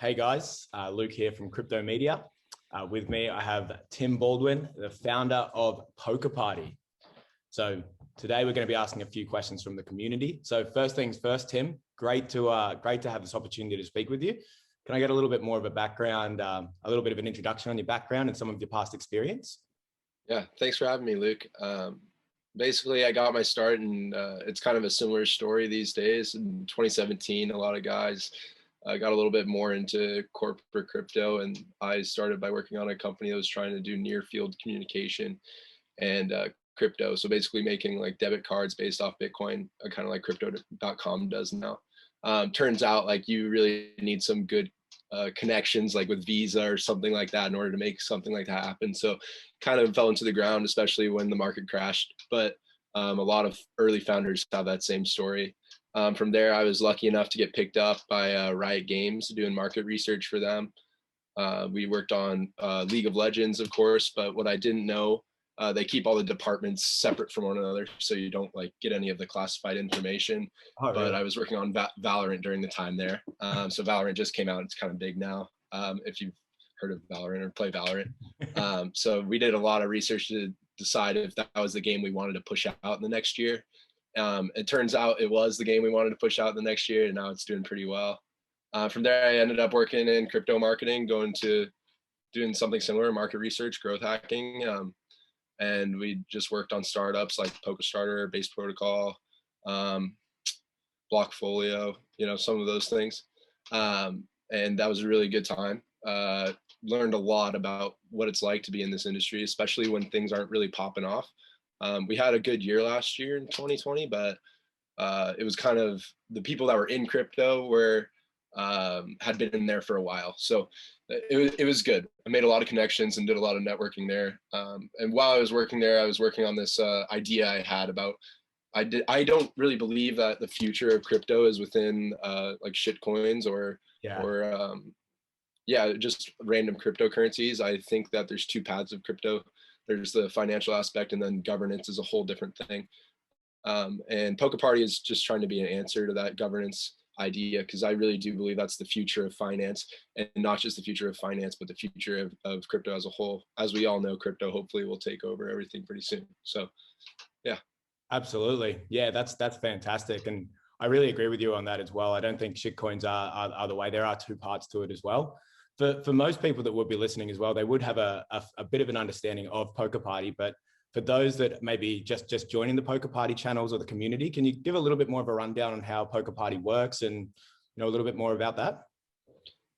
Hey guys, Luke here from Crypto Media. With me, I have Tim Baldwin, the founder of PolkaParty. So today we're going to be asking a few questions from the community. So first things first, Tim, great to have this opportunity to speak with you. Can I get a little bit more of a background, a little bit of an introduction on your background and some of your past experience? Yeah, thanks for having me, Luke. Basically, I got my start, and it's kind of a similar story these days. In 2017, a lot of guys got a little bit more into corporate crypto, and I started by working on a company that was trying to do near field communication and crypto. So basically making like debit cards based off Bitcoin, kind of like crypto.com does now. Turns out like you really need some good connections like with Visa or something like that in order to make something like that happen. So kind of fell into the ground, especially when the market crashed. But a lot of early founders have that same story. From there, I was lucky enough to get picked up by Riot Games doing market research for them. We worked on League of Legends, of course, but what I didn't know, they keep all the departments separate from one another, so you don't like get any of the classified information. Oh, but really? I was working on Valorant during the time there. So Valorant just came out. It's kind of big now. If you've heard of Valorant or play Valorant. So we did a lot of research to decide if that was the game we wanted to push out in the next year. It turns out it was the game we wanted to push out the next year, and now it's doing pretty well. From there, I ended up working in crypto marketing, going to doing something similar, market research, growth hacking. And we just worked on startups like PolkaStarter, Base Protocol, Blockfolio, some of those things. And that was a really good time. Learned a lot about what it's like to be in this industry, especially when things aren't really popping off. We had a good year last year in 2020, but it was kind of the people that were in crypto had been in there for a while. So it was good. I made a lot of connections and did a lot of networking there. And while I was working there, I was working on this idea I had about, I don't really believe that the future of crypto is within like shit coins or just random cryptocurrencies. I think that there's two paths of crypto. There's the financial aspect, and then governance is a whole different thing. And PolkaParty is just trying to be an answer to that governance idea, because I really do believe that's the future of finance, and not just the future of finance, but the future of crypto as a whole. As we all know, crypto hopefully will take over everything pretty soon. So, yeah. Absolutely. Yeah, that's fantastic. And I really agree with you on that as well. I don't think shitcoins are the way. There are two parts to it as well. For most people that would be listening as well, they would have a bit of an understanding of PolkaParty, but for those that maybe just joining the PolkaParty channels or the community, can you give a little bit more of a rundown on how PolkaParty works and a little bit more about that?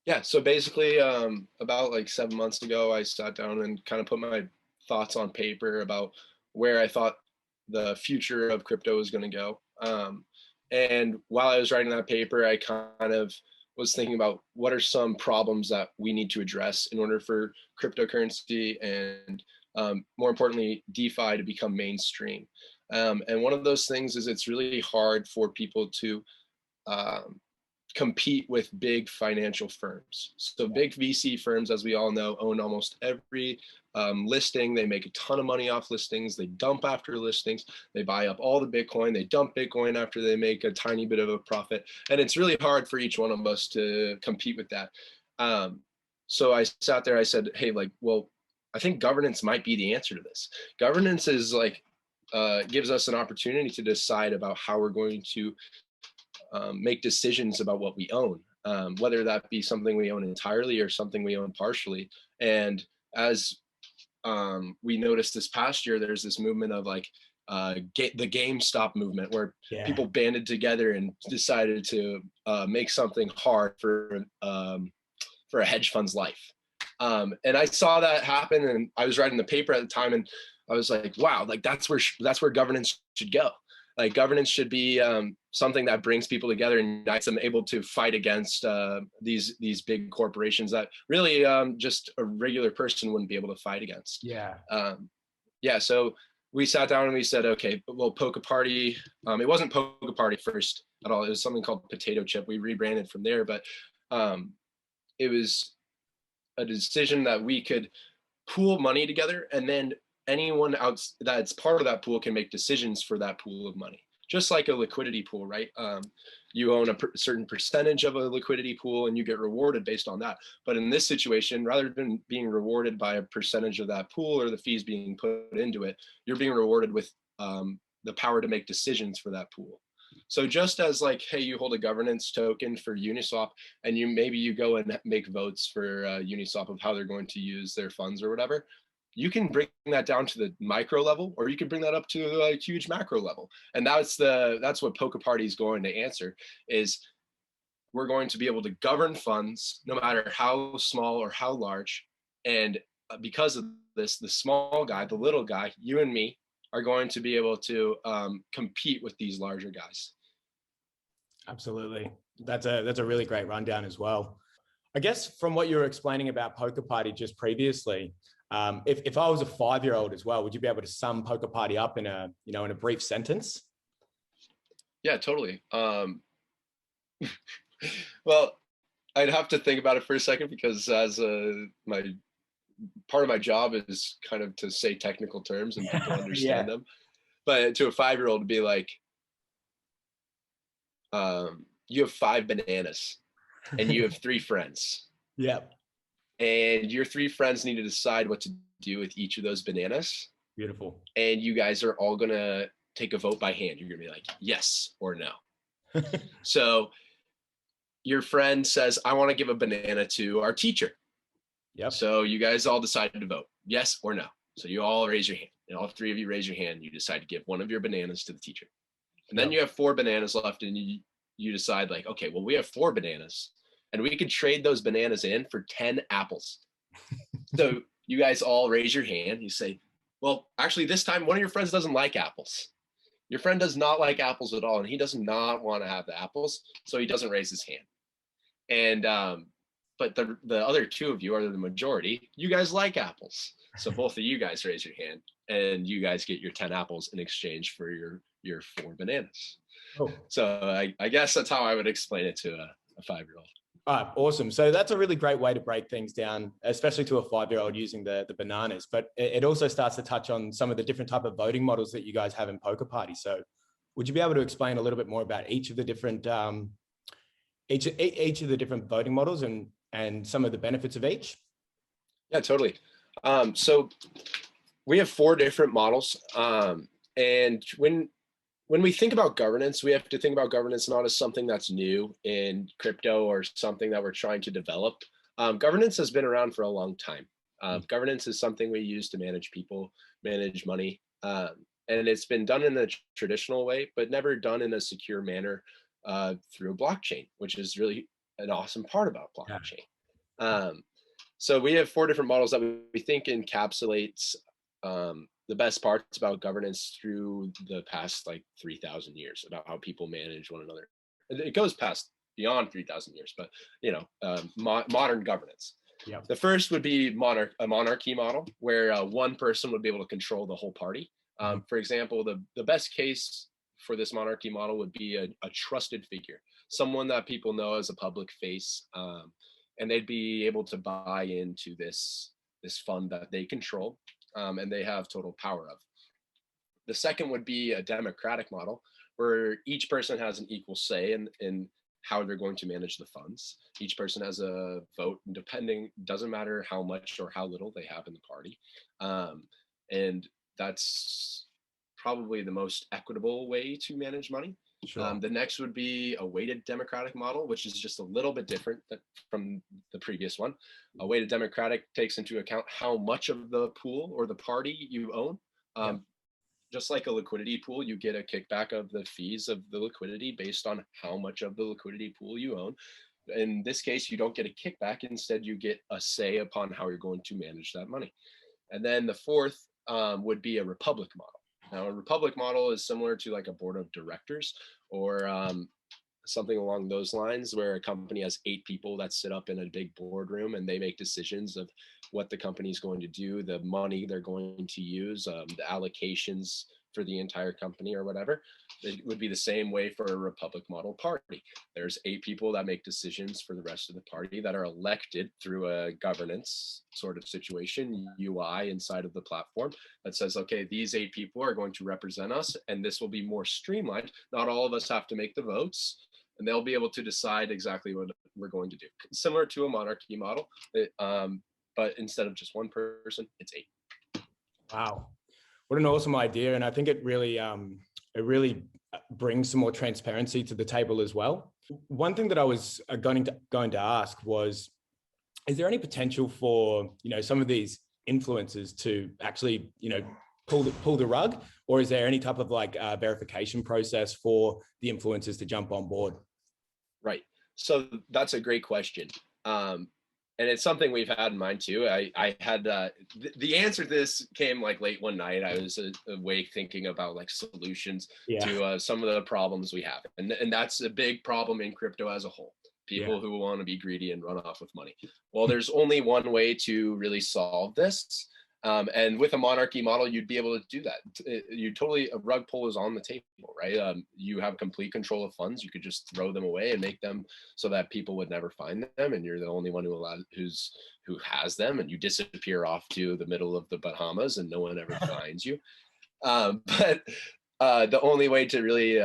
Yeah, so basically about like 7 months ago, I sat down and kind of put my thoughts on paper about where I thought the future of crypto was going to go. And while I was writing that paper, I kind of was thinking about what are some problems that we need to address in order for cryptocurrency and more importantly, DeFi to become mainstream. And one of those things is it's really hard for people to compete with big financial firms. So big VC firms, as we all know, own almost every listing. They make a ton of money off listings. They dump after listings. They buy up all the Bitcoin. They dump Bitcoin after they make a tiny bit of a profit. And it's really hard for each one of us to compete with that. So I sat there, I said, hey, I think governance might be the answer to this. Governance is gives us an opportunity to decide about how we're going to make decisions about what we own, whether that be something we own entirely or something we own partially. And as we noticed this past year, there's this movement of the GameStop movement, where people banded together and decided to make something hard for a hedge fund's life. And I saw that happen, and I was writing the paper at the time, and I was like, wow, that's where governance should go. Like governance should be something that brings people together and unites them, able to fight against these big corporations that really just a regular person wouldn't be able to fight against. So we sat down and we said, okay, well, PolkaParty, it wasn't PolkaParty first at all. It was something called Potato Chip. We rebranded from there, but it was a decision that we could pool money together, and then anyone else that's part of that pool can make decisions for that pool of money, just like a liquidity pool, right? You own a certain percentage of a liquidity pool and you get rewarded based on that. But in this situation, rather than being rewarded by a percentage of that pool or the fees being put into it, you're being rewarded with the power to make decisions for that pool. So just as like, hey, you hold a governance token for Uniswap and maybe you go and make votes for Uniswap of how they're going to use their funds or whatever, you can bring that down to the micro level, or you can bring that up to a huge macro level. And that's what PolkaParty is going to answer, is we're going to be able to govern funds no matter how small or how large. And because of this, the small guy, the little guy, you and me, are going to be able to compete with these larger guys. Absolutely. That's a really great rundown as well. I guess from what you were explaining about PolkaParty just previously, if I was a 5-year-old as well, would you be able to sum PolkaParty up in a brief sentence? Yeah, totally. Well, I'd have to think about it for a second, because as part of my job is kind of to say technical terms and people understand them. But to a 5-year-old, it'd be like, you have 5 bananas and you have 3 friends. Yep. And your 3 friends need to decide what to do with each of those bananas. Beautiful. And you guys are all going to take a vote by hand. You're going to be like, yes or no. So your friend says, I want to give a banana to our teacher. Yep. So you guys all decided to vote yes or no. So you all raise your hand, and all 3 of you raise your hand. You decide to give one of your bananas to the teacher. And then you have 4 bananas left, and you decide like, okay, well, we have 4 bananas and we could trade those bananas in for 10 apples. So you guys all raise your hand. You say, well, actually this time one of your friends doesn't like apples. Your friend does not like apples at all, and he does not want to have the apples, so he doesn't raise his hand. And but the other 2 of you are the majority. You guys like apples, so both of you guys raise your hand, and you guys get your 10 apples in exchange for your 4 bananas. Oh. So I guess that's how I would explain it to a 5-year-old. All right, awesome. So that's a really great way to break things down, especially to a 5-year-old using the bananas. But it also starts to touch on some of the different type of voting models that you guys have in PolkaParty. So would you be able to explain a little bit more about each of the different each of the different voting models and some of the benefits of each? Yeah, totally. So we have 4 different models. And when we think about governance, we have to think about governance not as something that's new in crypto or something that we're trying to develop. Governance has been around for a long time. Governance is something we use to manage people, manage money. And it's been done in a traditional way, but never done in a secure manner through a blockchain, which is really an awesome part about blockchain. Yeah. So we have 4 different models that we think encapsulates the best parts about governance through the past like 3,000 years, about how people manage one another. It goes past beyond 3,000 years, but modern governance. Yep. The first would be a monarchy model, where one person would be able to control the whole party. For example, the best case for this monarchy model would be a trusted figure, someone that people know as a public face, and they'd be able to buy into this fund that they control. And they have total power of. The second would be a democratic model, where each person has an equal say in how they're going to manage the funds. Each person has a vote, doesn't matter how much or how little they have in the party. And that's probably the most equitable way to manage money. Sure. The next would be a weighted democratic model, which is just a little bit different from the previous one. A weighted democratic takes into account how much of the pool or the party you own. Just like a liquidity pool, you get a kickback of the fees of the liquidity based on how much of the liquidity pool you own. In this case, you don't get a kickback. Instead, you get a say upon how you're going to manage that money. And then the fourth would be a republic model. Now, a republic model is similar to like a board of directors or something along those lines, where a company has 8 people that sit up in a big boardroom and they make decisions of what the company is going to do, the money they're going to use, the allocations for the entire company or whatever. It would be the same way for a republic model party. There's 8 people that make decisions for the rest of the party that are elected through a governance sort of situation, UI inside of the platform that says, okay, these 8 people are going to represent us, and this will be more streamlined. Not all of us have to make the votes, and they'll be able to decide exactly what we're going to do. Similar to a monarchy model, but instead of just one person, it's 8. Wow, what an awesome idea. And I think it really brings some more transparency to the table as well. One thing that I was going to ask was, is there any potential for, some of these influencers to actually, pull the rug, or is there any type of like verification process for the influencers to jump on board? Right. So that's a great question. And it's something we've had in mind too. I had the answer to this came like late one night. I was awake thinking about like solutions to some of the problems we have, and that's a big problem in crypto as a whole. People who want to be greedy and run off with money. Well, there's only one way to really solve this. And with a monarchy model, you'd be able to do that. A rug pull is on the table, right? You have complete control of funds. You could just throw them away and make them so that people would never find them, and you're the only one who has them, and you disappear off to the middle of the Bahamas, and no one ever finds you. But the only way to really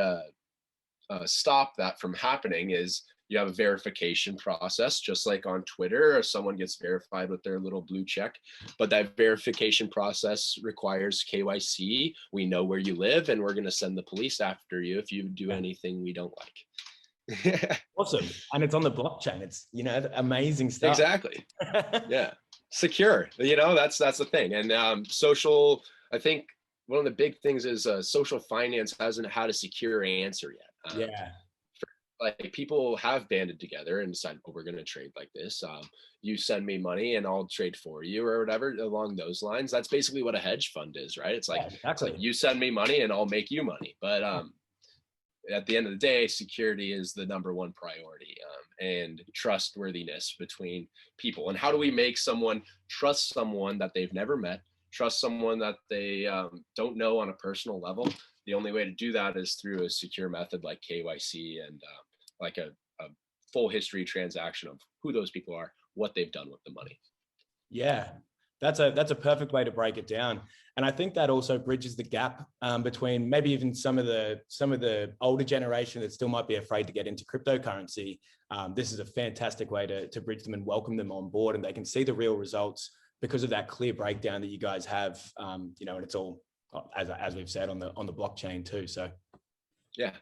stop that from happening is you have a verification process, just like on Twitter, or someone gets verified with their little blue check. But that verification process requires KYC. We know where you live, and we're going to send the police after you if you do anything we don't like. Awesome. And it's on the blockchain. It's, amazing stuff. Exactly. Yeah. Secure, that's the thing. And social, I think one of the big things is social finance hasn't had a secure answer yet. Like people have banded together and decided, we're going to trade like this. You send me money and I'll trade for you, or whatever along those lines. That's basically what a hedge fund is, right? It's like, It's like you send me money and I'll make you money. But at the end of the day, security is the #1 priority, and trustworthiness between people. And how do we make someone trust someone that they've never met, trust someone that they don't know on a personal level? The only way to do that is through a secure method like KYC and like a full history transaction of who those people are, what they've done with the money. Yeah, that's a perfect way to break it down. And I think that also bridges the gap between maybe even some of the older generation that still might be afraid to get into cryptocurrency. This is a fantastic way to bridge them and welcome them on board, and they can see the real results because of that clear breakdown that you guys have. And it's all, as we've said, on the blockchain too. So yeah.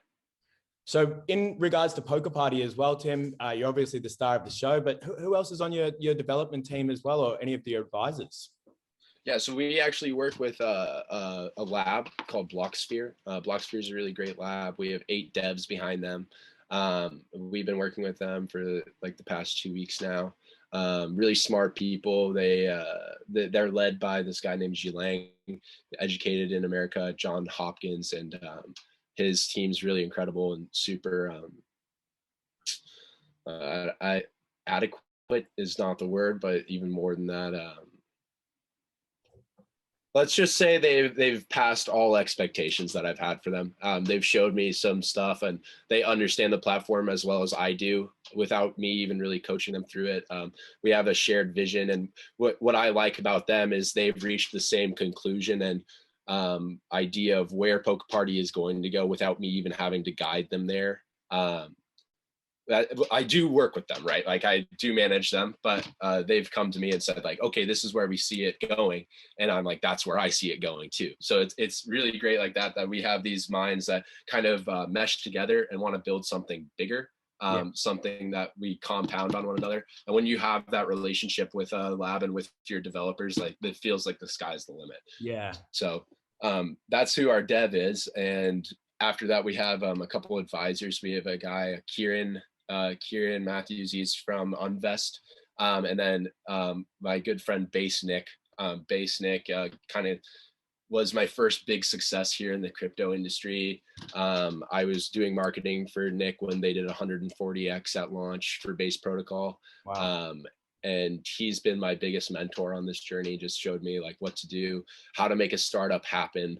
So in regards to PolkaParty as well, Tim, you're obviously the star of the show, but who else is on your development team as well, or any of your advisors? Yeah, so we actually work with a lab called Blocksphere. Blocksphere is a really great lab. We have 8 devs behind them. We've been working with them for like the past 2 weeks now. Really smart people. They're led by this guy named Jilang, educated in America, John Hopkins, and his team's really incredible and super adequate is not the word, but even more than that, let's just say they've passed all expectations that I've had for them. They've showed me some stuff, and they understand the platform as well as I do without me even really coaching them through it. We have a shared vision, and what I like about them is they've reached the same conclusion and idea of where PolkaParty is going to go without me even having to guide them there. I do work with them, right? Like I do manage them, but they've come to me and said like, okay, this is where we see it going. And I'm like, that's where I see it going too. So it's really great like that we have these minds that kind of mesh together and want to build something bigger, something that we compound on one another. And when you have that relationship with a lab and with your developers, like it feels like the sky's the limit. Yeah. So that's who our dev is. And after that, we have a couple advisors. We have a guy, Kieran Matthews. He's from Unvest. And then my good friend Base Nick. Base Nick kind of was my first big success here in the crypto industry. I was doing marketing for Nick when they did 140x at launch for Base Protocol. Wow. And he's been my biggest mentor on this journey. Just showed me like what to do, how to make a startup happen.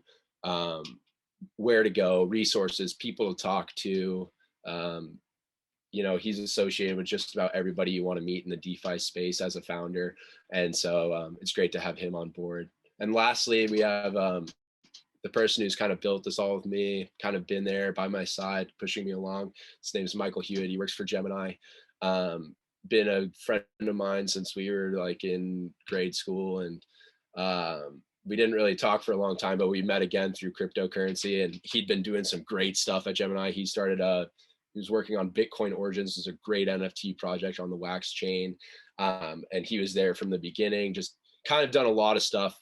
where to go, resources, people to talk to. You know, he's associated with just about everybody you want to meet in the DeFi space as a founder. And so it's great to have him on board. And lastly, we have the person who's kind of built this all with me, kind of been there by my side, pushing me along. His name is Michael Hewitt. He works for Gemini. Been a friend of mine since we were like in grade school. And we didn't really talk for a long time, but we met again through cryptocurrency, and he'd been doing some great stuff at Gemini. He started he was working on Bitcoin Origins. It's a great NFT project on the Wax chain. And he was there from the beginning, just kind of done a lot of stuff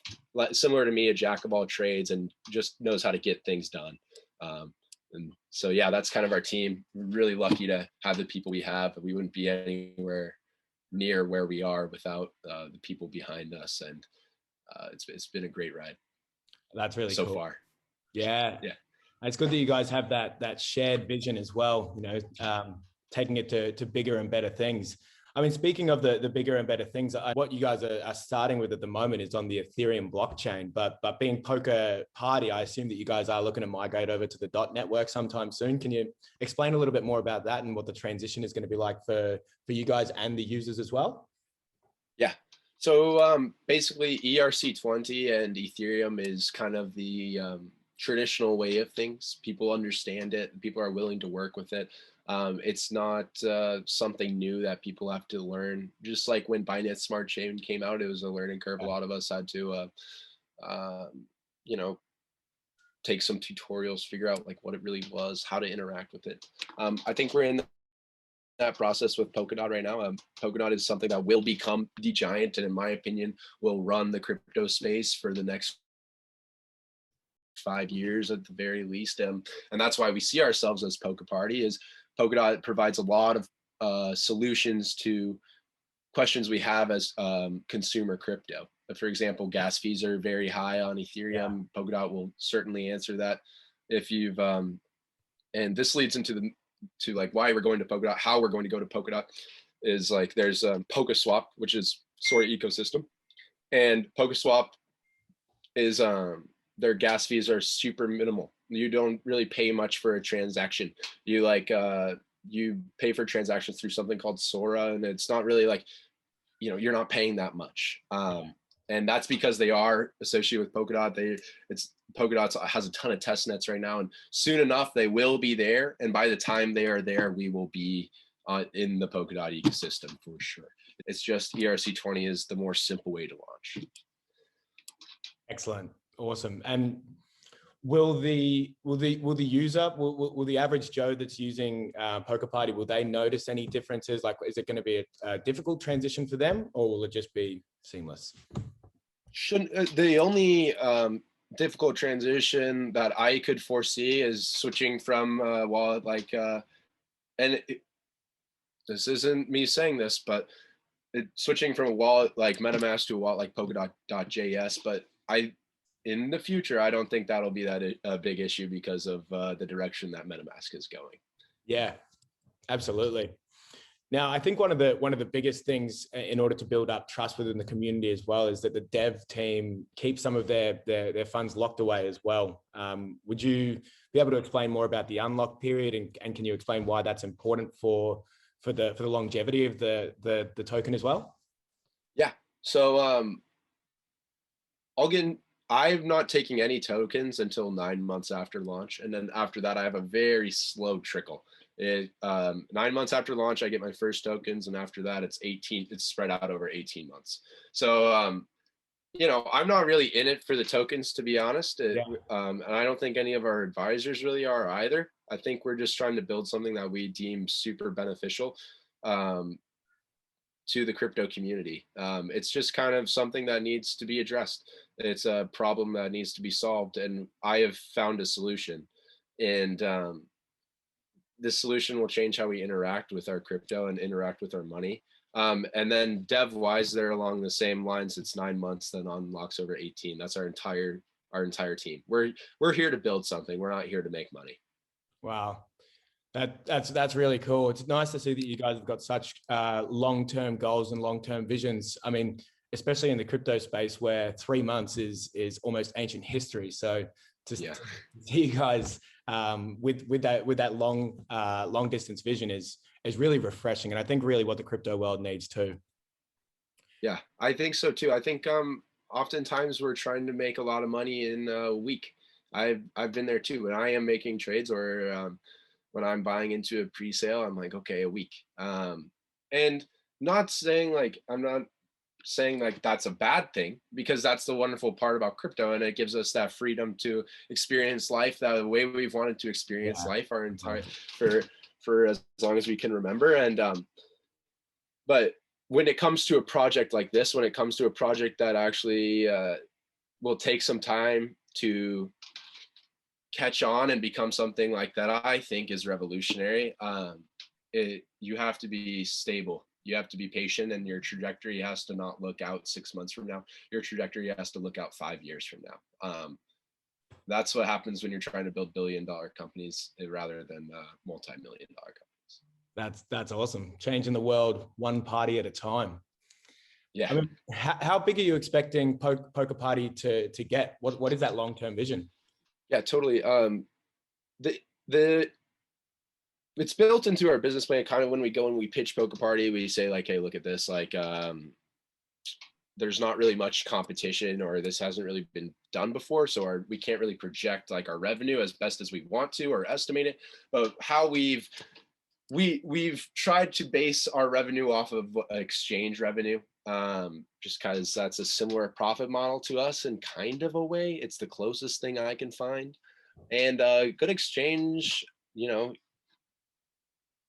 similar to me, a jack of all trades, and just knows how to get things done. And so, yeah, that's kind of our team. We're really lucky to have the people we have. We wouldn't be anywhere near where we are without the people behind us. And it's been a great ride. That's really so cool. far. Yeah. It's good that you guys have that shared vision as well, you know, taking it to bigger and better things. I mean, speaking of the bigger and better things, what you guys are starting with at the moment is on the Ethereum blockchain, but being PolkaParty, I assume that you guys are looking to migrate over to the DOT network sometime soon. Can you explain a little bit more about that and what the transition is going to be like for you guys and the users as well? Yeah. So basically ERC20 and Ethereum is kind of the traditional way of things. People understand it. People are willing to work with it. It's not something new that people have to learn. Just like when Binance Smart Chain came out, it was a learning curve. A lot of us had to, you know, take some tutorials, figure out like what it really was, how to interact with it. I think we're in that process with Polkadot right now. Polkadot is something that will become the giant, and in my opinion, will run the crypto space for the next 5 years at the very least. And that's why we see ourselves as PolkaParty. Is Polkadot provides a lot of solutions to questions we have as consumer crypto. For example, gas fees are very high on Ethereum. Yeah. Polkadot will certainly answer that. If you've and this leads into like why we're going to Polkadot, how we're going to go to Polkadot is like there's PolkaSwap, which is sort of ecosystem, and PolkaSwap is their gas fees are super minimal. You don't really pay much for a transaction. You like you pay for transactions through something called Sora, and it's not really like, you know, you're not paying that much. And that's because they are associated with Polkadot. Polkadot has a ton of test nets right now, and soon enough they will be there. And by the time they are there, we will be in the Polkadot ecosystem for sure. It's just ERC20 is the more simple way to launch. Excellent, awesome. And will the average Joe that's using PolkaParty, will they notice any differences? Like, is it going to be a difficult transition for them, or will it just be seamless? The only difficult transition that I could foresee is switching from a wallet like, this isn't me saying this, but switching from a wallet like MetaMask to a wallet like Polkadot.js. But in the future, I don't think that'll be that a big issue because of the direction that MetaMask is going. Yeah, absolutely. Now, I think one of the biggest things in order to build up trust within the community as well is that the dev team keeps some of their funds locked away as well. Would you be able to explain more about the unlock period, and can you explain why that's important for the longevity of the token as well? Yeah. So I'm not taking any tokens until 9 months after launch, and then after that, I have a very slow trickle. 9 months after launch, I get my first tokens, and after that, it's spread out over 18 months. So, you know, I'm not really in it for the tokens, to be honest. And I don't think any of our advisors really are either. I think we're just trying to build something that we deem super beneficial to the crypto community. It's just kind of something that needs to be addressed. It's a problem that needs to be solved, and I have found a solution. And this solution will change how we interact with our crypto and interact with our money. And then dev-wise, they're along the same lines. It's 9 months, then unlocks over 18. That's our entire team. We're here to build something. We're not here to make money. Wow. That's really cool. It's nice to see that you guys have got such long-term goals and long-term visions. I mean, especially in the crypto space where 3 months is almost ancient history. So to Yeah. see you guys with that long distance vision is really refreshing, and I think really what the crypto world needs too. Yeah, I think so too. I think oftentimes we're trying to make a lot of money in a week. I've been there too. When I am making trades, or when I'm buying into a pre-sale, I'm like, okay, a week. And not saying like, I'm not saying like that's a bad thing, because that's the wonderful part about crypto, and it gives us that freedom to experience life the way we've wanted to experience life our entire for as long as we can remember. And but when it comes to a project like this, when it comes to a project that actually will take some time to catch on and become something like that, I think is revolutionary. You have to be stable. You have to be patient, and your trajectory has to not look out 6 months from now. Your trajectory has to look out 5 years from now. That's what happens when you're trying to build billion-dollar companies rather than multi-million-dollar companies. That's awesome. Changing the world one party at a time. Yeah. I mean, how big are you expecting PolkaParty to get? What is that long-term vision? Yeah, totally. The it's built into our business plan. Kind of when we go and we pitch PolkaParty, we say like, hey, look at this. Like, there's not really much competition, or this hasn't really been done before, so we can't really project like our revenue as best as we want to, or estimate it. But how we've tried to base our revenue off of exchange revenue, just because that's a similar profit model to us in kind of a way. It's the closest thing I can find. And good exchange,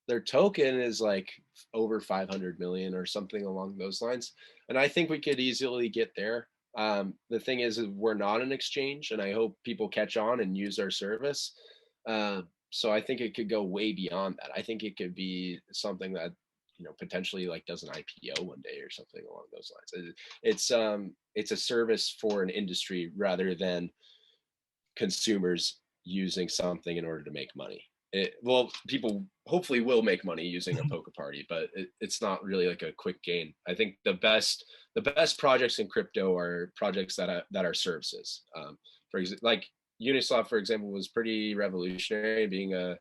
their token is like over 500 million or something along those lines. And I think we could easily get there. The thing is we're not an exchange, and I hope people catch on and use our service. So I think it could go way beyond that. I think it could be something that, potentially like does an IPO one day or something along those lines. It's a service for an industry rather than consumers using something in order to make money. People hopefully will make money using a PolkaParty, but it's not really like a quick gain. I think the best projects in crypto are projects that are services. For example, like Uniswap, for example, was pretty revolutionary, being a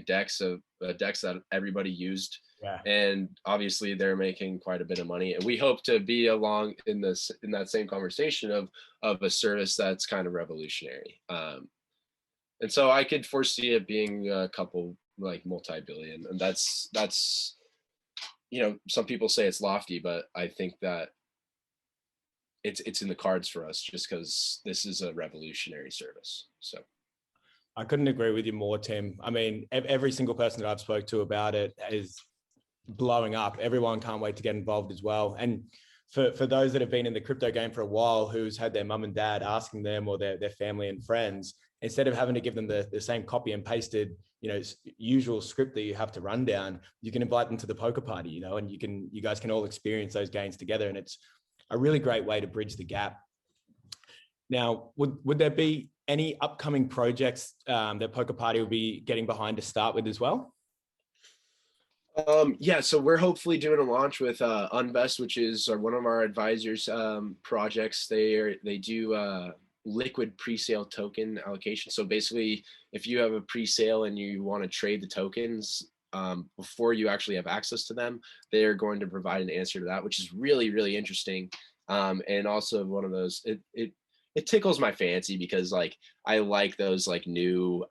DEX that everybody used. Yeah. And obviously they're making quite a bit of money, and we hope to be along in that same conversation of a service that's kind of revolutionary. And so I could foresee it being a couple like multi-billion, and that's some people say it's lofty, but I think that it's in the cards for us, just because this is a revolutionary service. So I couldn't agree with you more, Tim. I mean, every single person that I've spoke to about it is blowing up. Everyone can't wait to get involved as well. And for those that have been in the crypto game for a while, who's had their mum and dad asking them, or their family and friends, instead of having to give them the same copy and pasted, usual script that you have to run down, you can invite them to the PolkaParty, and you guys can all experience those gains together. And it's a really great way to bridge the gap. Now, would there be any upcoming projects that PolkaParty will be getting behind to start with as well? Yeah, so we're hopefully doing a launch with Unvest, which is one of our advisors' projects. They do liquid pre-sale token allocation. So basically, if you have a pre-sale and you want to trade the tokens before you actually have access to them, they're going to provide an answer to that, which is really, really interesting. And also one of those, it tickles my fancy, because like I like those like new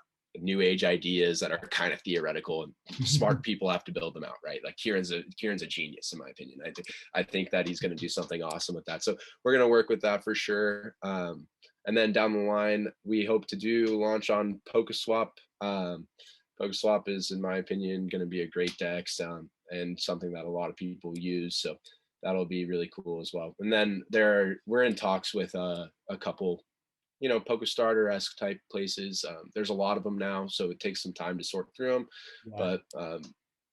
age ideas that are kind of theoretical, and smart people have to build them out, right? Like Kieran's a genius, in my opinion. I think that he's going to do something awesome with that. So we're going to work with that for sure. And then down the line, we hope to do launch on PolkaSwap. PolkaSwap is, in my opinion, going to be a great DEX, and something that a lot of people use. So that'll be really cool as well. And then we're in talks with a couple, PokaStarter-esque type places. There's a lot of them now, so it takes some time to sort through them. Yeah. But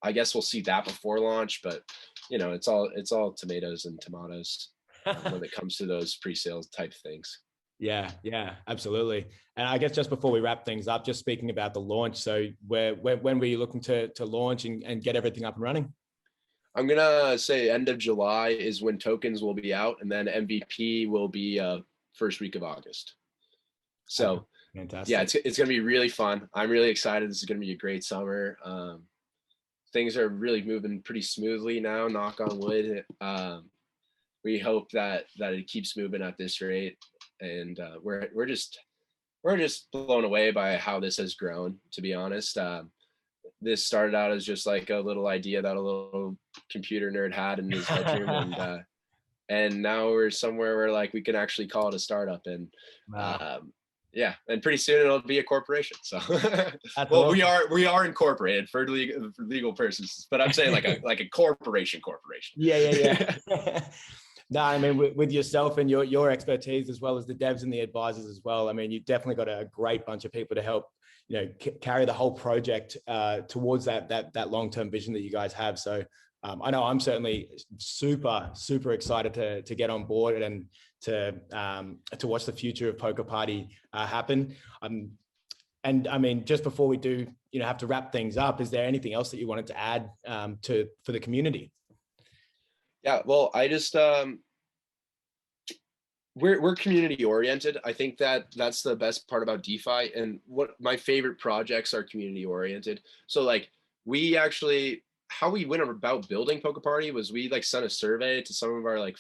I guess we'll see that before launch. But it's all tomatoes and tomatoes when it comes to those pre-sales type things. Yeah, absolutely. And I guess just before we wrap things up, just speaking about the launch. So when were you looking to launch and get everything up and running? I'm gonna say end of July is when tokens will be out, and then MVP will be first week of August. So Fantastic. Yeah, it's going to be really fun. I'm really excited. This is going to be a great summer. Things are really moving pretty smoothly now, knock on wood. We hope that it keeps moving at this rate, and we're just blown away by how this has grown, to be honest. This started out as just like a little idea that a little computer nerd had in his bedroom, and now we're somewhere where like we can actually call it a startup. And Wow. yeah, and pretty soon it'll be a corporation. So well, Awesome. we are incorporated for legal purposes, but I'm saying like a corporation. Yeah. No, I mean, with yourself and your expertise, as well as the devs and the advisors as well. I mean, you've definitely got a great bunch of people to help, carry the whole project towards that long-term vision that you guys have. So I know I'm certainly super excited to get on board and to watch the future of PolkaParty happen. And I mean, just before we do, have to wrap things up, is there anything else that you wanted to add for the community? Yeah, well, I just we're community oriented. I think that's the best part about DeFi, and what my favorite projects are community oriented. So like we actually, how we went about building PolkaParty was we like sent a survey to some of our like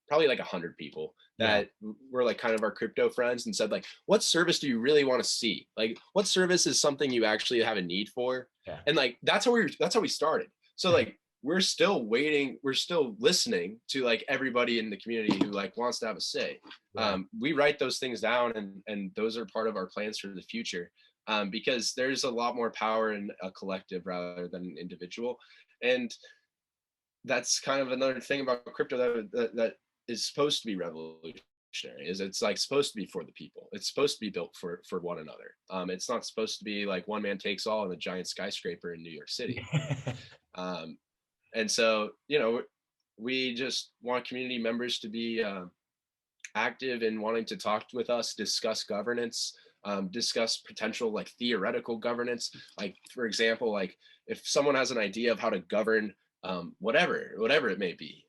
probably like 100 people that were like kind of our crypto friends, and said like, what service do you really want to see? Like what service is something you actually have a need for? Yeah. And like that's how we started. So like we're still waiting, we're still listening to like everybody in the community who like wants to have a say. We write those things down, and those are part of our plans for the future, because there's a lot more power in a collective rather than an individual. And that's kind of another thing about crypto that is supposed to be revolutionary, is it's like supposed to be for the people. It's supposed to be built for one another. It's not supposed to be like one man takes all in a giant skyscraper in New York City. And so, we just want community members to be active in wanting to talk with us, discuss governance, discuss potential like theoretical governance. Like, for example, like if someone has an idea of how to govern whatever it may be,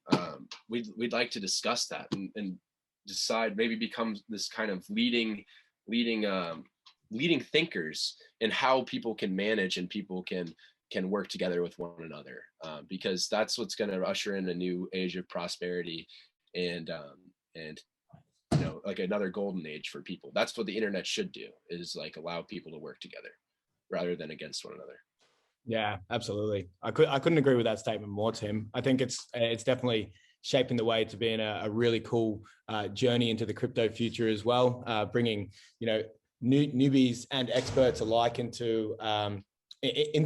we'd like to discuss that and decide, maybe become this kind of leading thinkers in how people can manage and people can work together with one another, because that's what's going to usher in a new age of prosperity, and like another golden age for people. That's what the internet should do, is like allow people to work together rather than against one another. Yeah, absolutely. I couldn't agree with that statement more, Tim. I think it's definitely shaping the way to being a really cool journey into the crypto future as well, bringing newbies and experts alike into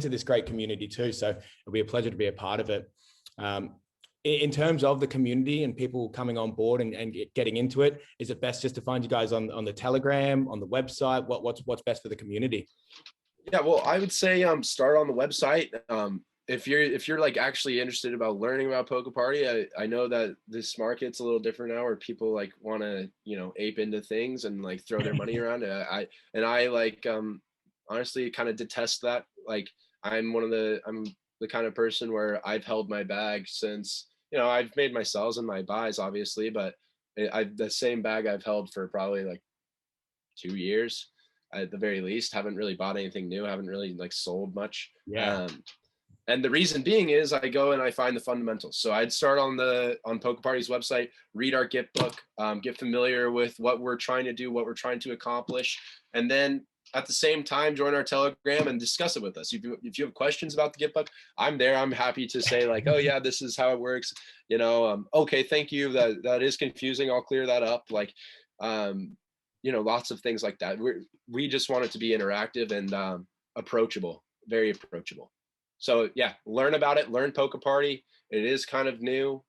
this great community too. So it'll be a pleasure to be a part of it. In terms of the community and people coming on board and getting into it, is it best just to find you guys on the Telegram, on the website? What's best for the community? Yeah, well, I would say start on the website. If you're like actually interested about learning about PolkaParty, I know that this market's a little different now, where people like want to ape into things and like throw their money around. I like honestly kind of detest that. Like I'm the kind of person where I've held my bag since, I've made my sells and my buys obviously, but the same bag I've held for probably like 2 years at the very least. Haven't really bought anything new, haven't really like sold much. And the reason being is I go and I find the fundamentals. So I'd start on PolkaParty's website, read our Git book, get familiar with what we're trying to do, what we're trying to accomplish, and then at the same time join our Telegram and discuss it with us. If you have questions about the Git book, I'm there. I'm happy to say like, oh yeah, this is how it works. Okay, thank you. That is confusing. I'll clear that up. Like, lots of things like that. We just want it to be interactive and approachable, very approachable. So yeah, learn about it, learn PolkaParty. It is kind of new.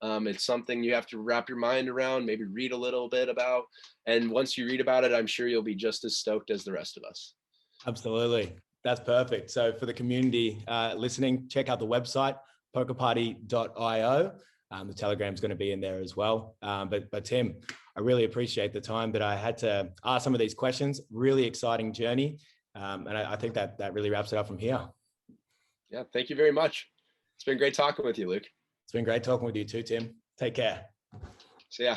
It's something you have to wrap your mind around, maybe read a little bit about. And once you read about it, I'm sure you'll be just as stoked as the rest of us. Absolutely. That's perfect. So for the community listening, check out the website, PolkaParty.io. The Telegram is going to be in there as well. But Tim, I really appreciate the time that I had to ask some of these questions. Really exciting journey. And I think that really wraps it up from here. Yeah, thank you very much. It's been great talking with you, Luke. It's been great talking with you too, Tim. Take care. See ya.